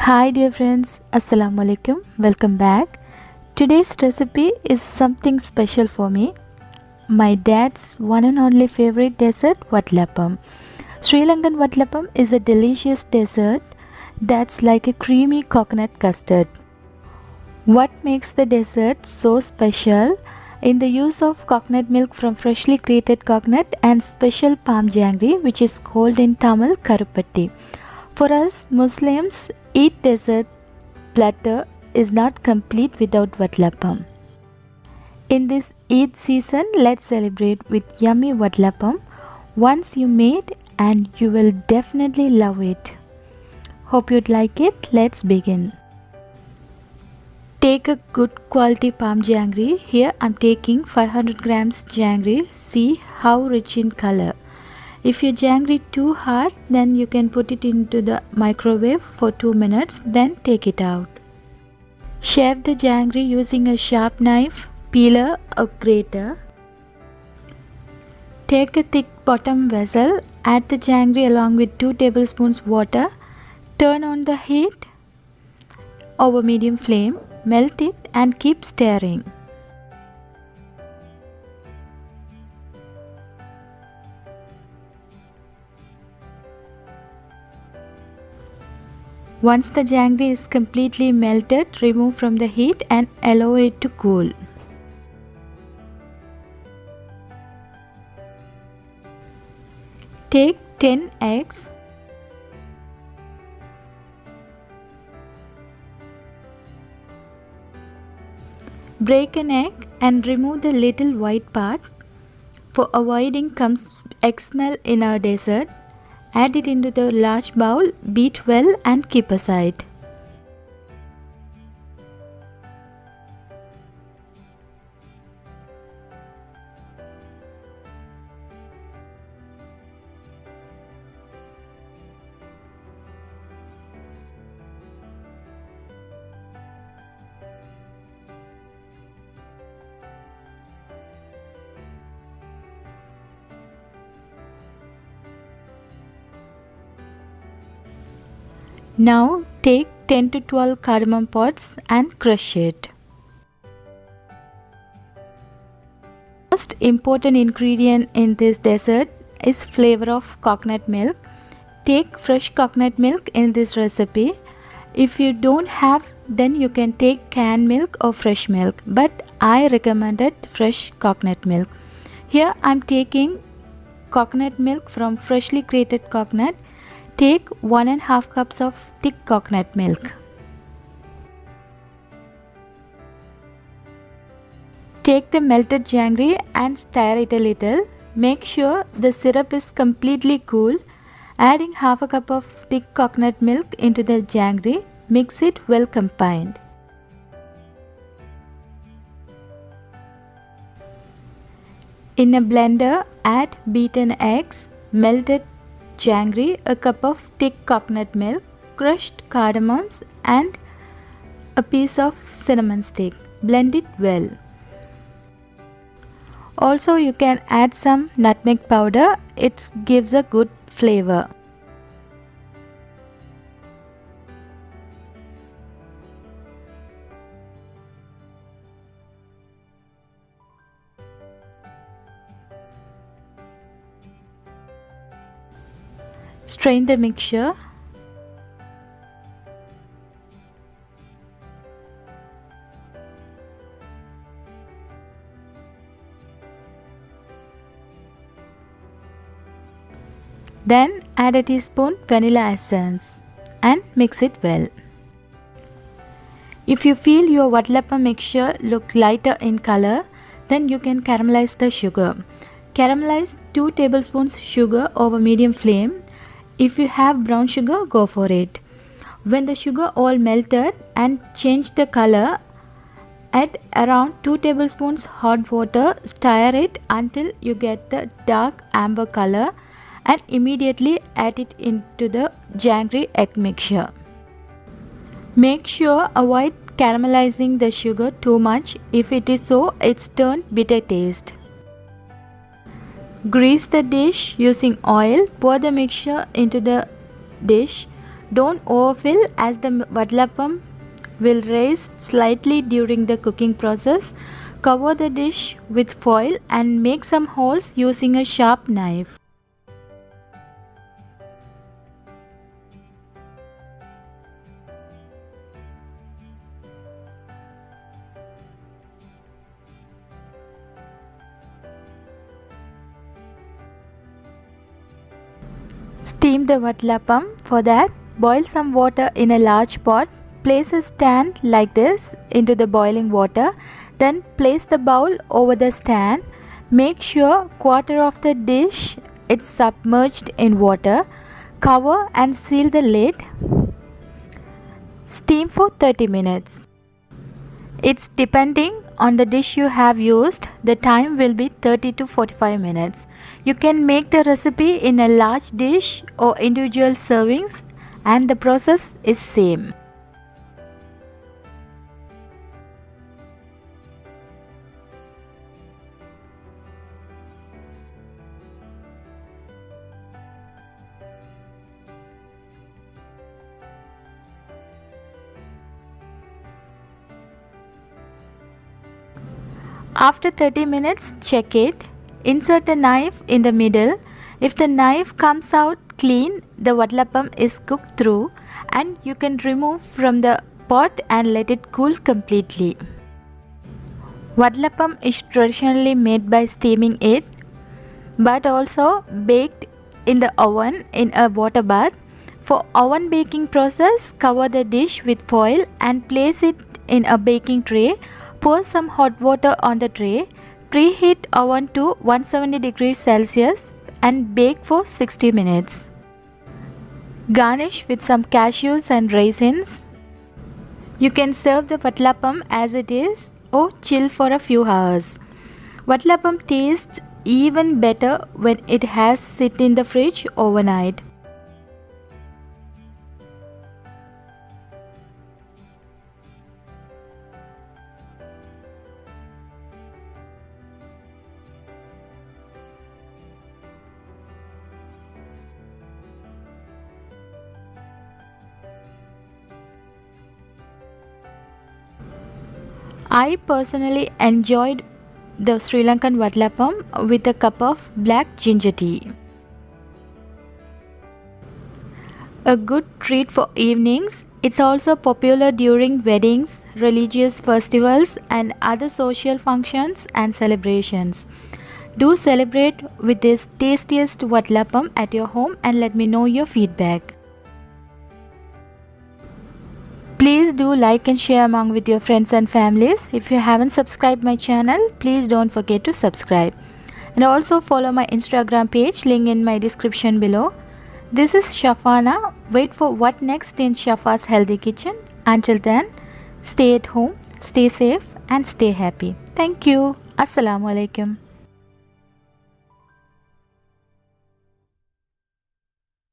Hi dear friends, Assalamu alaikum, welcome back. Today's recipe is something special for me. My dad's one and only favorite dessert, Vatlappam. Sri Lankan Vatlappam is a delicious dessert that's like a creamy coconut custard. What makes the dessert so special? In the use of coconut milk from freshly grated coconut and special palm jangri, which is called in Tamil Karupatti. For us Muslims, eat dessert platter is not complete without Vatlappam. In this Eid season, let's celebrate with yummy Vatlappam. Once you made and you will definitely love it. Hope you'd like it. Let's begin. Take a good quality palm jangri. Here I'm taking 500 grams jangri. See how rich in color. If you jangri too hard, then you can put it into the microwave for 2 minutes, then take it out. Shave the jangri using a sharp knife, peeler or grater. Take a thick bottom vessel, add the jangri along with 2 tablespoons water. Turn on the heat over medium flame, melt it and keep stirring. Once the jangri is completely melted, remove from the heat and allow it to cool. Take 10 eggs. Break an egg and remove the little white part. For avoiding egg smell in our dessert, add it into the large bowl, beat well and keep aside. Now take 10 to 12 cardamom pods and crush it. Most important ingredient in this dessert is flavor of coconut milk. Take fresh coconut milk in this recipe. If you don't have, then you can take canned milk or fresh milk, but I recommended fresh coconut milk. Here I am taking coconut milk from freshly grated coconut. Take 1.5 cups of thick coconut milk. Take the melted jangri and stir it a little. Make sure the syrup is completely cool. Adding half a cup of thick coconut milk into the jangri, mix it well combined. In a blender, add beaten eggs, melted jangri, a cup of thick coconut milk, crushed cardamoms and a piece of cinnamon stick. Blend it well. Also you can add some nutmeg powder, it gives a good flavor. Strain the mixture. Then add a teaspoon vanilla essence and mix it well. If you feel your Vatlappam mixture look lighter in color, then you can caramelize the sugar. Caramelize 2 tablespoons sugar over medium flame. If you have brown sugar, go for it. When the sugar all melted and changed the color, add around 2 tablespoons hot water, stir it until you get the dark amber color and immediately add it into the jangri egg mixture. Make sure avoid caramelizing the sugar too much. If it is so, it's turned bitter taste. Grease the dish using oil. Pour the mixture into the dish. Don't overfill as the vatlappam will rise slightly during the cooking process. Cover the dish with foil and make some holes using a sharp knife. Steam the vatlappam. For that, boil some water in a large pot. Place a stand like this into the boiling water. Then place the bowl over the stand. Make sure quarter of the dish is submerged in water. Cover and seal the lid. Steam for 30 minutes. It's depending on the dish you have used, the time will be 30 to 45 minutes. You can make the recipe in a large dish or individual servings and the process is same. After 30 minutes, check it. Insert a knife in the middle. If the knife comes out clean, the vatlappam is cooked through and you can remove from the pot and let it cool completely. Vatlappam is traditionally made by steaming it, but also baked in the oven in a water bath. For oven baking process, cover the dish with foil and place it in a baking tray. Pour some hot water on the tray. Preheat oven to 170 degrees Celsius and bake for 60 minutes. Garnish with some cashews and raisins. You can serve the vatlappam as it is or chill for a few hours. Vatlappam tastes even better when it has sit in the fridge overnight. I personally enjoyed the Sri Lankan vatlappam with a cup of black ginger tea. A good treat for evenings. It's also popular during weddings, religious festivals and other social functions and celebrations. Do celebrate with this tastiest vatlappam at your home and let me know your feedback. Please do like and share among with your friends and families. If you haven't subscribed my channel, please don't forget to subscribe. And also follow my Instagram page, link in my description below. This is Shafana. Wait for what next in Shafa's Healthy Kitchen. Until then, stay at home, stay safe and stay happy. Thank you. Assalamu alaikum.